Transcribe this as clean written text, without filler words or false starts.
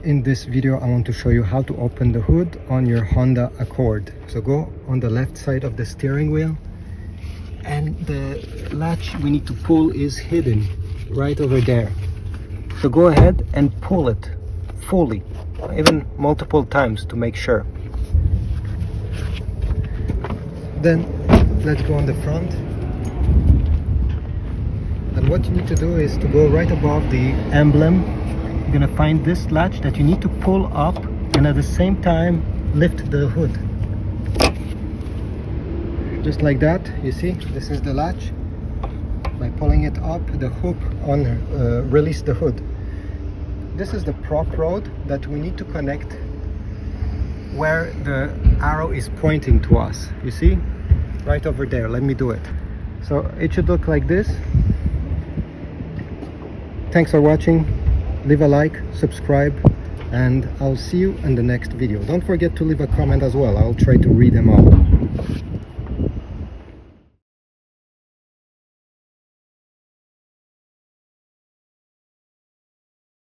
In this video I want to show you how to open the hood on your Honda Accord. So go on the left side of the steering wheel, and the latch we need to pull is hidden right over there. So go ahead and pull it fully, even multiple times to make sure. Then let's go on the front. And what you need to do is to go right above the emblem. You're gonna find this latch that you need to pull up, and at the same time lift the hood. Just like that, you see, this is the latch. By pulling it up, the hook on release the hood. This is the prop rod that we need to connect where the arrow is pointing to us. You see, right over there. Let me do it. So it should look like this. Thanks for watching. Leave a like, subscribe, and I'll see you in the next video. Don't forget to leave a comment as well. I'll try to read them all.